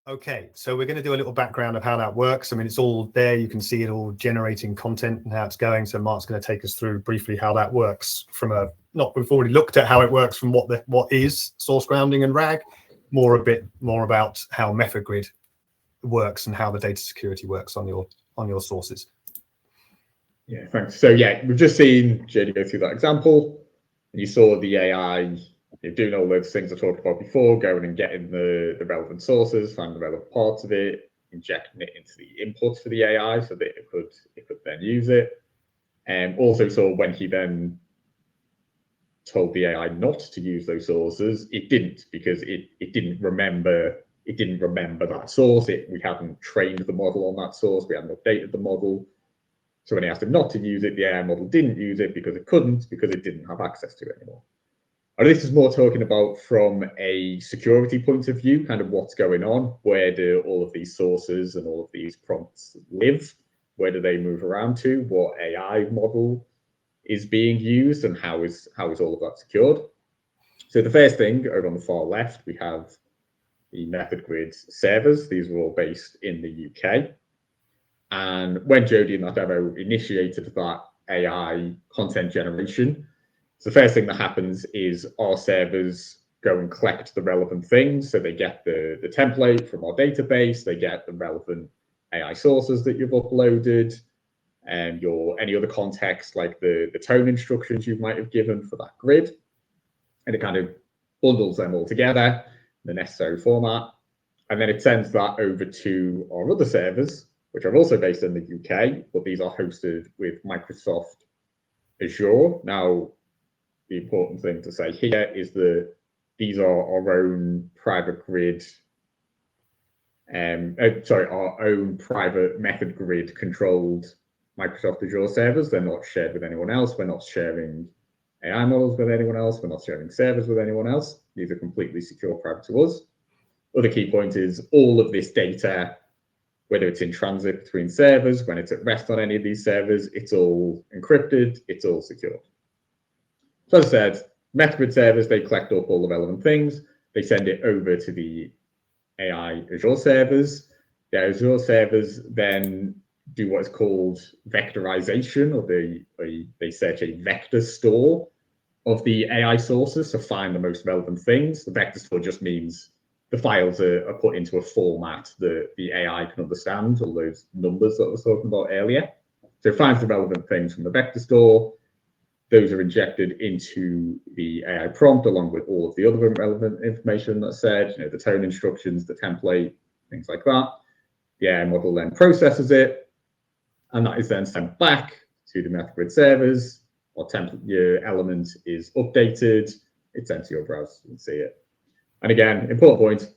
Okay, so we're going to do a little background of how that works. I mean, it's all there. You can see it all generating content and how it's going. So Mark's going to take us through briefly how that works from a, we've already looked at how it works from what is source grounding and RAG, a bit more about how MethodGrid works and how the data security works on your sources. Yeah, thanks. So yeah, we've just seen JD go through that example, and you saw the AI doing all those things I talked about before, going and getting the relevant sources, finding the relevant parts of it, injecting it into the inputs for the AI so that it could then use it. And also saw when he then told the AI not to use those sources, it didn't, because it didn't remember that source. We hadn't trained the model on that source, we hadn't updated the model. So when he asked it not to use it, the AI model didn't use it because it didn't have access to it anymore. And this is more talking about from a security point of view, kind of what's going on. Where do all of these sources and all of these prompts live? Where do they move around to? What AI model is being used, and how is all of that secured? So the first thing over on the far left, we have the MethodGrid servers. These are all based in the UK. And when Jody in that demo initiated that AI content generation, so the first thing that happens is our servers go and collect the relevant things. So they get the template from our database, they get the relevant AI sources that you've uploaded, and any other context like the tone instructions you might have given for that grid. And it kind of bundles them all together in the necessary format. And then it sends that over to our other servers, which are also based in the UK, but these are hosted with Microsoft Azure. Now, the important thing to say here is that these are our own private grid, our own private MethodGrid controlled Microsoft Azure servers. They're not shared with anyone else. We're not sharing AI models with anyone else. We're not sharing servers with anyone else. These are completely secure, private to us. Other key point is all of this data, whether it's in transit between servers, when it's at rest on any of these servers, it's all encrypted, it's all secure. So as I said, MethodGrid servers, they collect up all the relevant things. They send it over to the AI Azure servers. The Azure servers then do what is called vectorization, or they search a vector store of the AI sources to find the most relevant things. The vector store just means the files are put into a format that the AI can understand, all those numbers that I was talking about earlier. So it finds the relevant things from the vector store. Those are injected into the AI prompt along with all of the other relevant information that's said, the tone instructions, the template, things like that. The AI model then processes it, and that is then sent back to the MethodGrid servers. Your element is updated, it's sent to your browser, you can see it. And again, important point,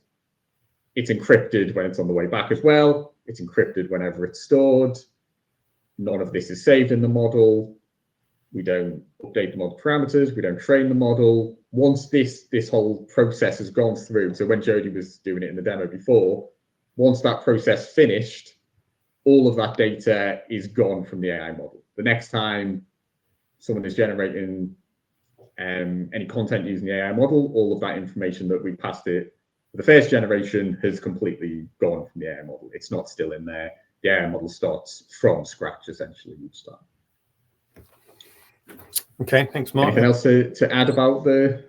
it's encrypted when it's on the way back as well. It's encrypted whenever it's stored. None of this is saved in the model. We don't update the model parameters. We don't train the model. Once this whole process has gone through, so when Jody was doing it in the demo before, once that process finished, all of that data is gone from the AI model. The next time someone is generating any content using the AI model, all of that information that we passed it for the first generation has completely gone from the AI model. It's not still in there. The AI model starts from scratch essentially each time. Okay, thanks, Mark. Anything else to add about the?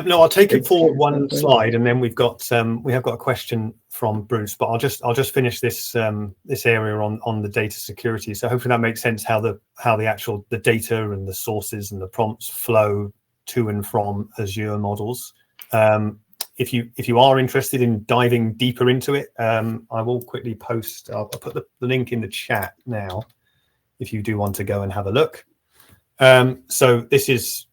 No, I'll take it forward one slide, and then we have got a question from Bruce. But I'll just finish this area on the data security. So hopefully that makes sense how the data and the sources and the prompts flow to and from Azure models. If you are interested in diving deeper into it, I will quickly post. I'll put the link in the chat now, if you do want to go and have a look. So this is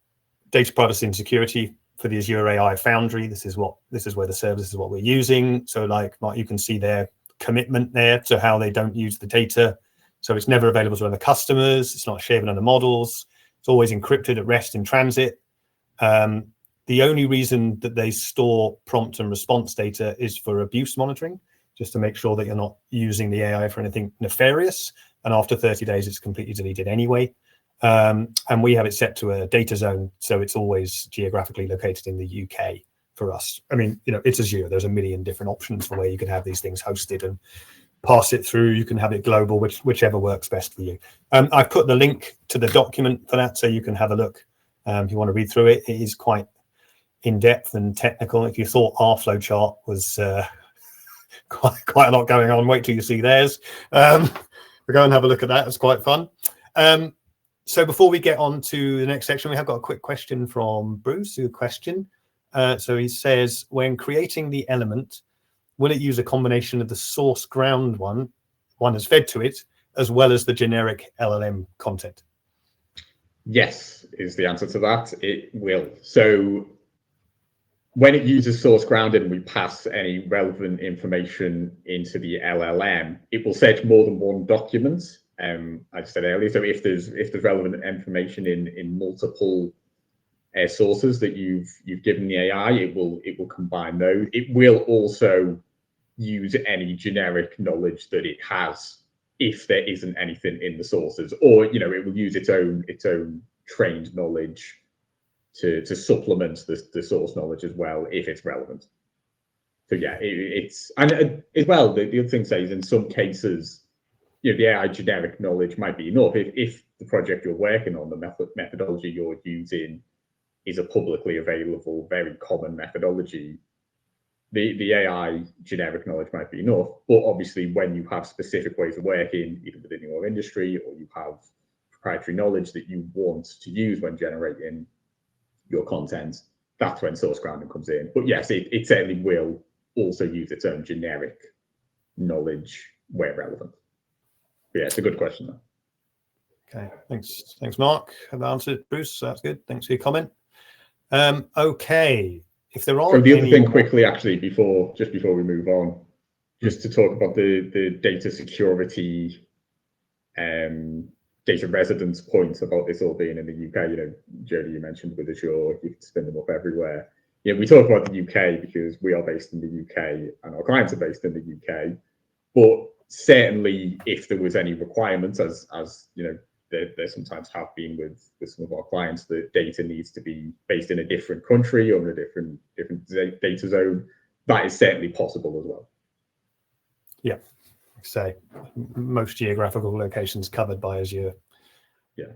data privacy and security for the Azure AI Foundry. This is where the service is what we're using. So like Mark, you can see their commitment there to how they don't use the data. So it's never available to other customers. It's not shared with other models. It's always encrypted at rest in transit. The only reason that they store prompt and response data is for abuse monitoring, just to make sure that you're not using the AI for anything nefarious. And after 30 days, it's completely deleted anyway. And we have it set to a data zone, so it's always geographically located in the UK. for us. I mean, it's Azure. There's a million different options for where you can have these things hosted and pass it through. You can have it global, whichever works best for you. I've put the link to the document for that, so you can have a look if you want to read through it. It is quite in-depth and technical. If you thought our flowchart was quite a lot going on, wait till you see theirs. We'll go and have a look at that. It's quite fun. So before we get on to the next section, we have got a quick question from Bruce. So he says, when creating the element, will it use a combination of the source ground one is fed to it, as well as the generic LLM content? Yes, is the answer to that. It will. So when it uses source ground and we pass any relevant information into the LLM, it will search more than one document. I said earlier, so if there's relevant information in multiple sources that you've given the AI, it will combine those. It will also use any generic knowledge that it has if there isn't anything in the sources, or it will use its own trained knowledge to supplement the source knowledge as well if it's relevant. So yeah, it's and as well the other thing to say is in some cases, the AI generic knowledge might be enough if the project you're working on, the methodology you're using is a publicly available, very common methodology. The AI generic knowledge might be enough, but obviously when you have specific ways of working, either within your industry or you have proprietary knowledge that you want to use when generating your content, that's when source grounding comes in. But yes, it certainly will also use its own generic knowledge where relevant. But yeah, it's a good question though. Okay, thanks, Mark. Have answered, Bruce. That's good. Thanks for your comment. Okay, if there are. So the other thing quickly, actually, before we move on, just to talk about the data security, data residence points about this all being in the UK. Jody, you mentioned with Azure, you can spin them up everywhere. We talk about the UK because we are based in the UK and our clients are based in the UK. But certainly, if there was any requirements, as there sometimes have been with some of our clients, that data needs to be based in a different country or in a different data zone, that is certainly possible as well. Yeah, say most geographical locations covered by Azure. Yeah,